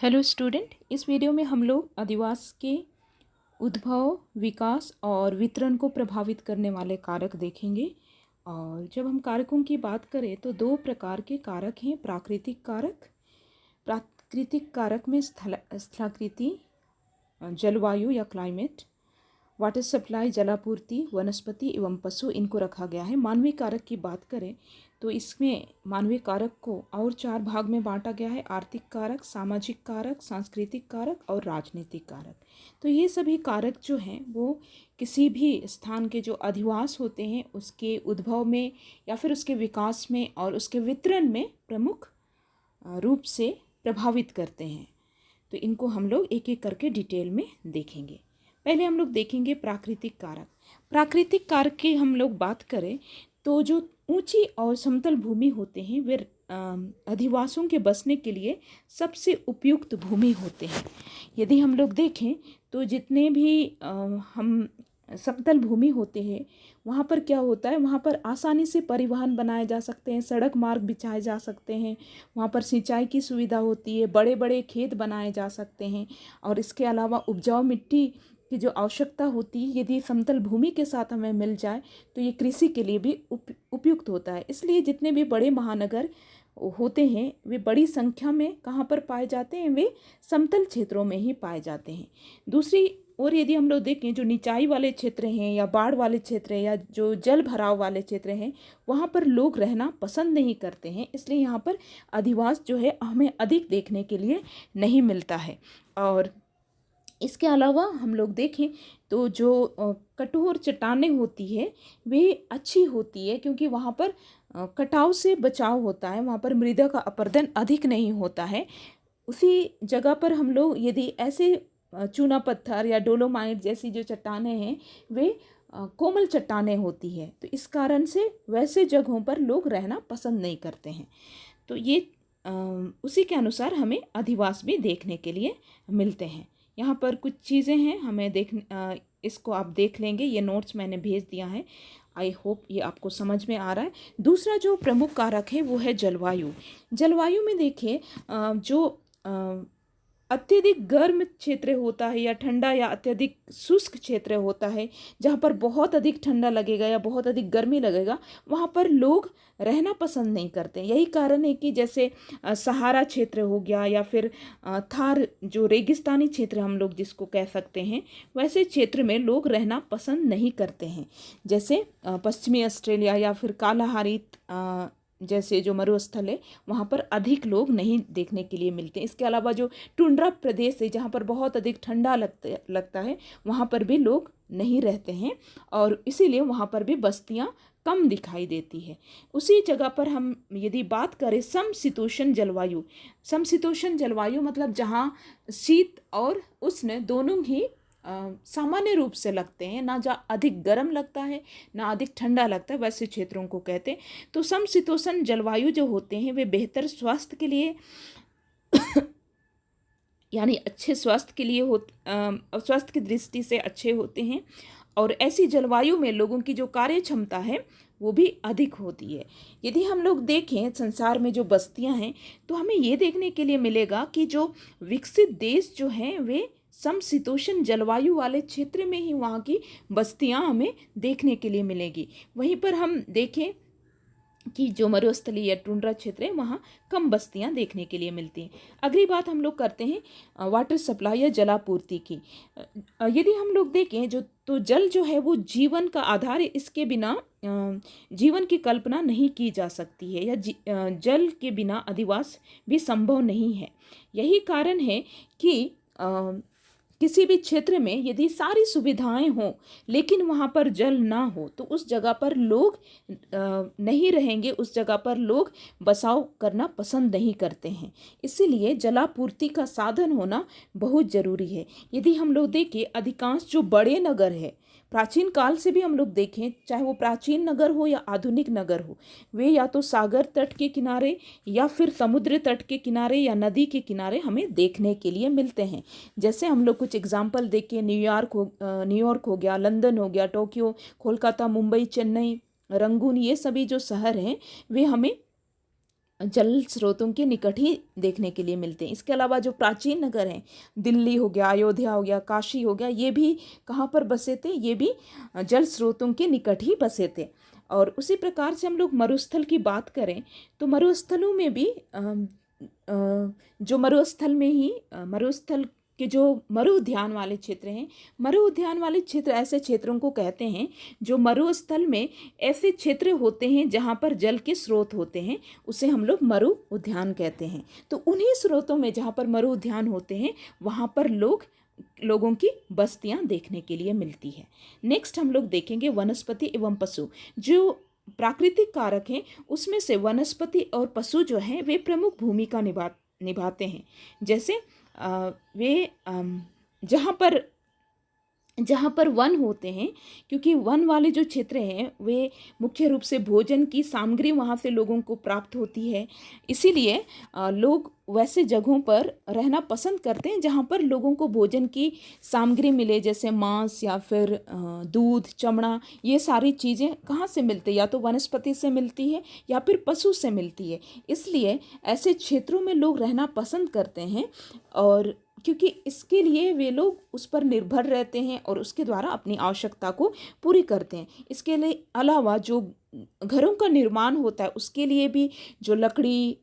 Hello student, इस video में हम लोग अधिवास के उद्भव, विकास और वितरण को प्रभावित करने वाले कारक देखेंगे। और जब हम कारकों की बात करें तो दो प्रकार के कारक हैं। प्राकृतिक कारक में स्थलाकृति, जलवायु या क्लाइमेट, वाटर सप्लाई, जलापूर्ति, वनस्पति एवं पशु, इनको रखा गया है। मानवीय कारक की बात करें तो इसमें मानवीय कारक को और 4 भाग में बांटा गया है: आर्थिक कारक, सामाजिक कारक, सांस्कृतिक कारक और राजनीतिक कारक। तो ये सभी कारक जो हैं वो किसी भी स्थान के जो अधिवास होते हैं उसके उद्भव में या फिर उसके विकास में और उसके वितरण में प्रमुख रूप से प्रभावित करते हैं। तो इनको हम लोग एक एक करके डिटेल में देखेंगे। पहले हम लोग देखेंगे प्राकृतिक कारक। प्राकृतिक कारक की हम लोग बात करें तो जो ऊंची और समतल भूमि होते हैं वे अधिवासों के बसने के लिए सबसे उपयुक्त भूमि होते हैं। यदि हम लोग देखें तो जितने भी हम समतल भूमि होते हैं वहाँ पर क्या होता है, वहाँ पर आसानी से परिवहन बनाए जा सकते हैं, सड़क मार्ग बिछाए जा सकते हैं, वहाँ पर सिंचाई की सुविधा होती है, बड़े बड़े खेत बनाए जा सकते हैं। और इसके अलावा उपजाऊ मिट्टी की जो आवश्यकता होती है यदि समतल भूमि के साथ हमें मिल जाए तो ये कृषि के लिए भी उपयुक्त होता है। इसलिए जितने भी बड़े महानगर होते हैं वे बड़ी संख्या में कहाँ पर पाए जाते हैं, वे समतल क्षेत्रों में ही पाए जाते हैं। दूसरी और यदि हम लोग देखें जो निचाई वाले क्षेत्र हैं या बाढ़ वाले क्षेत्र हैं या जो जल भराव वाले क्षेत्र हैं वहाँ पर लोग रहना पसंद नहीं करते हैं, इसलिए यहाँ पर अधिवास जो है हमें अधिक देखने के लिए नहीं मिलता है। और इसके अलावा हम लोग देखें तो जो कठोर चट्टानें होती है वे अच्छी होती है क्योंकि वहाँ पर कटाव से बचाव होता है, वहाँ पर मृदा का अपरदन अधिक नहीं होता है। उसी जगह पर हम लोग यदि ऐसे चूना पत्थर या डोलोमाइट जैसी जो चट्टानें हैं वे कोमल चट्टानें होती है, तो इस कारण से वैसे जगहों पर लोग रहना पसंद नहीं करते हैं। तो ये उसी के अनुसार हमें अधिवास भी देखने के लिए मिलते हैं। यहाँ पर कुछ चीज़ें हैं हमें इसको आप देख लेंगे, ये नोट्स मैंने भेज दिया है। आई होप ये आपको समझ में आ रहा है। दूसरा जो प्रमुख कारक है वो है जलवायु। जलवायु में देखिए जो अत्यधिक गर्म क्षेत्र होता है या ठंडा या अत्यधिक शुष्क क्षेत्र होता है जहाँ पर बहुत अधिक ठंडा लगेगा या बहुत अधिक गर्मी लगेगा वहाँ पर लोग रहना पसंद नहीं करते। यही कारण है कि जैसे सहारा क्षेत्र हो गया या फिर थार जो रेगिस्तानी क्षेत्र हम लोग जिसको कह सकते हैं वैसे क्षेत्र में लोग रहना पसंद नहीं करते हैं। जैसे पश्चिमी ऑस्ट्रेलिया या फिर कालाहारी जैसे जो मरुस्थल है वहाँ पर अधिक लोग नहीं देखने के लिए मिलते हैं। इसके अलावा जो टुंड्रा प्रदेश है जहाँ पर बहुत अधिक ठंडा लगता है वहाँ पर भी लोग नहीं रहते हैं और इसीलिए वहाँ पर भी बस्तियाँ कम दिखाई देती है। उसी जगह पर हम यदि बात करें समशीतोष्ण जलवायु, समशीतोष्ण जलवायु मतलब जहाँ शीत और उष्ण दोनों ही सामान्य रूप से लगते हैं, ना जहाँ अधिक गर्म लगता है ना अधिक ठंडा लगता है, वैसे क्षेत्रों को कहते हैं। तो समशीतोष्ण जलवायु जो होते हैं वे बेहतर स्वास्थ्य के लिए यानी अच्छे स्वास्थ्य के लिए स्वास्थ्य की दृष्टि से अच्छे होते हैं। और ऐसी जलवायु में लोगों की जो कार्य क्षमता है वो भी अधिक होती है। यदि हम लोग देखें संसार में जो बस्तियां हैं तो हमें ये देखने के लिए मिलेगा कि जो विकसित देश जो हैं वे समशीतोष्ण जलवायु वाले क्षेत्र में ही वहाँ की बस्तियां हमें देखने के लिए मिलेगी। वहीं पर हम देखें कि जो मरुस्थलीय या टुंड्रा क्षेत्र है वहाँ कम बस्तियाँ देखने के लिए मिलती हैं। अगली बात हम लोग करते हैं वाटर सप्लाई या जलापूर्ति की। यदि हम लोग देखें तो जल जो है वो जीवन का आधार है, इसके बिना जीवन की कल्पना नहीं की जा सकती है या जल के बिना अधिवास भी संभव नहीं है। यही कारण है कि किसी भी क्षेत्र में यदि सारी सुविधाएं हों लेकिन वहाँ पर जल ना हो तो उस जगह पर लोग नहीं रहेंगे, उस जगह पर लोग बसाव करना पसंद नहीं करते हैं। इसीलिए जलापूर्ति का साधन होना बहुत ज़रूरी है। यदि हम लोग देखें अधिकांश जो बड़े नगर है प्राचीन काल से भी हम लोग देखें, चाहे वो प्राचीन नगर हो या आधुनिक नगर हो, वे या तो सागर तट के किनारे या फिर समुद्र तट के किनारे या नदी के किनारे हमें देखने के लिए मिलते हैं। जैसे हम लोग कुछ एग्जाम्पल देखें, न्यूयॉर्क हो गया, लंदन हो गया, टोक्यो, कोलकाता, मुंबई, चेन्नई, रंगून, ये सभी जो शहर हैं वे हमें जल स्रोतों के निकट ही देखने के लिए मिलते हैं। इसके अलावा जो प्राचीन नगर हैं, दिल्ली हो गया, अयोध्या हो गया, काशी हो गया, ये भी कहाँ पर बसे थे? ये भी जल स्रोतों के निकट ही बसे थे। और उसी प्रकार से हम लोग मरुस्थल की बात करें तो मरुस्थलों में भी जो मरुस्थल में ही मरुस्थल के जो मरु उद्यान वाले क्षेत्र हैं, मरु उद्यान वाले क्षेत्र ऐसे क्षेत्रों को कहते हैं जो मरुस्थल में ऐसे क्षेत्र होते हैं जहाँ पर जल के स्रोत होते हैं, उसे हम लोग मरु उद्यान कहते हैं। तो उन्हीं स्रोतों में जहाँ पर मरु उद्यान होते हैं वहाँ पर लोगों की बस्तियां देखने के लिए मिलती है। नेक्स्ट हम लोग देखेंगे वनस्पति एवं पशु। जो प्राकृतिक कारक हैं उसमें से वनस्पति और पशु जो हैं वे प्रमुख भूमिका निभाते हैं। जैसे वे जहाँ पर वन होते हैं, क्योंकि वन वाले जो क्षेत्र हैं वे मुख्य रूप से भोजन की सामग्री वहाँ से लोगों को प्राप्त होती है, इसीलिए लोग वैसे जगहों पर रहना पसंद करते हैं जहाँ पर लोगों को भोजन की सामग्री मिले, जैसे मांस या फिर दूध, चमड़ा, ये सारी चीज़ें कहाँ से मिलती है? या तो वनस्पति से मिलती है या फिर पशु से मिलती है। इसलिए ऐसे क्षेत्रों में लोग रहना पसंद करते हैं, और क्योंकि इसके लिए वे लोग उस पर निर्भर रहते हैं और उसके द्वारा अपनी आवश्यकता को पूरी करते हैं। इसके लिए अलावा जो घरों का निर्माण होता है उसके लिए भी जो लकड़ी,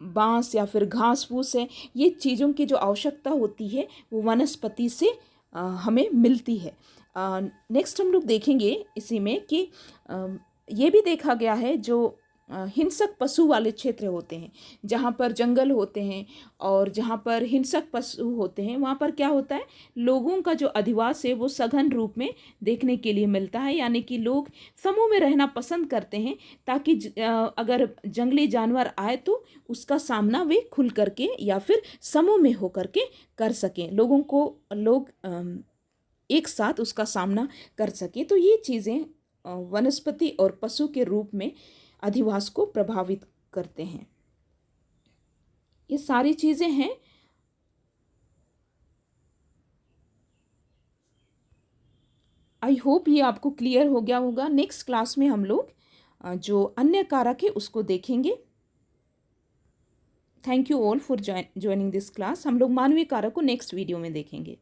बांस या फिर घास फूस है, ये चीज़ों की जो आवश्यकता होती है वो वनस्पति से हमें मिलती है। नेक्स्ट हम लोग देखेंगे इसी में कि ये भी देखा गया है जो हिंसक पशु वाले क्षेत्र होते हैं, जहाँ पर जंगल होते हैं और जहाँ पर हिंसक पशु होते हैं, वहाँ पर क्या होता है, लोगों का जो अधिवास है वो सघन रूप में देखने के लिए मिलता है। यानी कि लोग समूह में रहना पसंद करते हैं ताकि अगर जंगली जानवर आए तो उसका सामना वे खुल करके या फिर समूह में होकर के कर सकें, लोग एक साथ उसका सामना कर सकें। तो ये चीज़ें वनस्पति और पशु के रूप में अधिवास को प्रभावित करते हैं। ये सारी चीज़ें हैं। आई होप ये आपको क्लियर हो गया होगा। नेक्स्ट क्लास में हम लोग जो अन्य कारक है उसको देखेंगे। Thank you all for joining this class. हम लोग मानवीय कारक को नेक्स्ट वीडियो में देखेंगे।